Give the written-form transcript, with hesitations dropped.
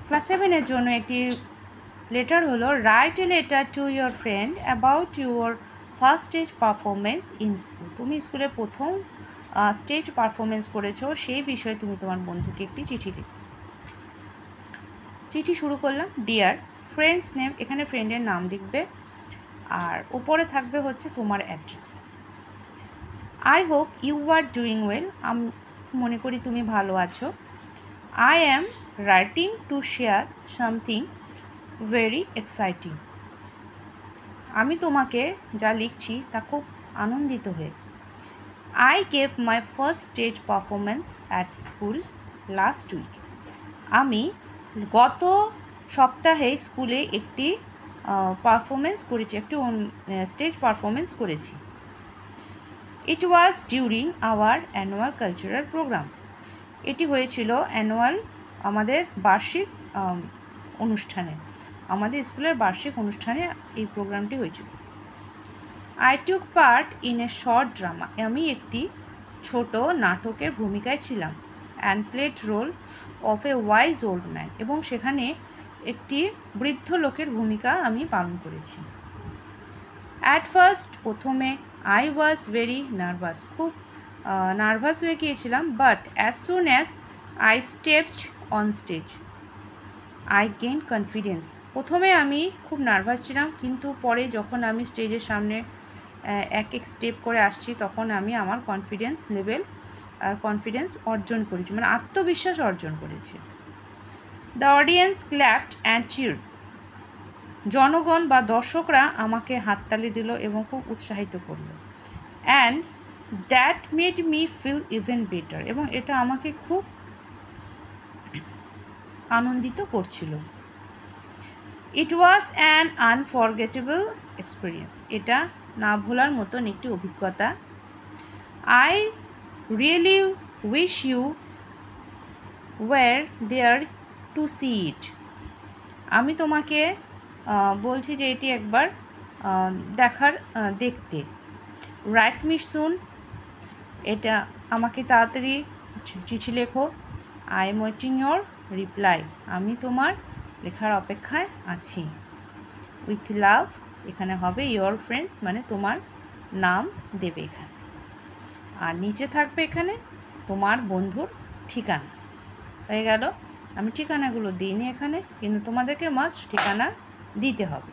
Class 7-এর জন্য একটি letter হলো, write a letter to your friend about your first stage performance in school. তুমি স্কুলে প্রথম স্টেজ পারফরমেন্স করেছো, সেই বিষয়ে তুমি তোমার বন্ধুকে একটি চিঠি শুরু করলাম। ডিয়ার ফ্রেন্ডস নেম, এখানে ফ্রেন্ডের নাম লিখবে, আর উপরে থাকবে হচ্ছে তোমার address. I hope you are doing well, আমি মনে করি তুমি ভালো আছো। I am writing to share something very exciting, আমি তোমাকে যা লিখছি তা খুব আনন্দিত হয়ে। I gave my first stage performance at school last week, আমি গত সপ্তাহে স্কুলে একটি পারফরমেন্স করেছি, একটি স্টেজ পারফরমেন্স করেছি। It was during our annual cultural program, এটি হয়েছিল আমাদের বার্ষিক অনুষ্ঠানে, আমাদের স্কুলের বার্ষিক অনুষ্ঠানে এই প্রোগ্রামটি হয়েছিল। I took part in a short drama, আমি একটি ছোট নাটকের ভূমিকায় ছিলাম। And played role of a wise old man, এবং সেখানে একটি বৃদ্ধ লোকের ভূমিকা আমি পালন করেছি। অ্যাট ফার্স্ট, প্রথমে আই ওয়াজ ভেরি নার্ভাস, খুব নার্ভাস হয়ে গিয়েছিলাম। But as soon as I stepped on stage I gain confidence, প্রথমে আমি খুব নার্ভাস ছিলাম, কিন্তু পরে যখন আমি স্টেজের সামনে এক এক স্টেপ করে আসছি, তখন আমি আমার কনফিডেন্স অর্জন করেছি, মানে আত্মবিশ্বাস অর্জন করেছি। দ্য অডিয়েন্স ক্ল্যাপড অ্যান্ড চিয়ার্ড, জনগণ বা দর্শকরা আমাকে হাততালি দিল এবং খুব উৎসাহিত করলো। And that made me feel even better, এবং এটা আমাকে খুব আনন্দিত করছিল। It was an unforgettable experience, এটা না ভোলার মতন একটি অভিজ্ঞতা। I really wish you were there to see it, আমি তোমাকে বলছি যে এটি একবার দেখতে। রাইট মি সুন, এটা আমাকে তাড়াতাড়ি চিঠি লেখো। I am waiting your reply, আমি তোমার লেখার অপেক্ষায় আছি। উইথ লাভ, এখানে হবে ইয়োর ফ্রেন্ডস, মানে তোমার নাম দেবে এখানে, আর নিচে থাকবে এখানে তোমার বন্ধুর ঠিকানা। হয়ে গেল, আমি ঠিকানাগুলো দিইনি এখানে, কিন্তু তোমাদেরকে মাস্ট ঠিকানা দিতে হবে।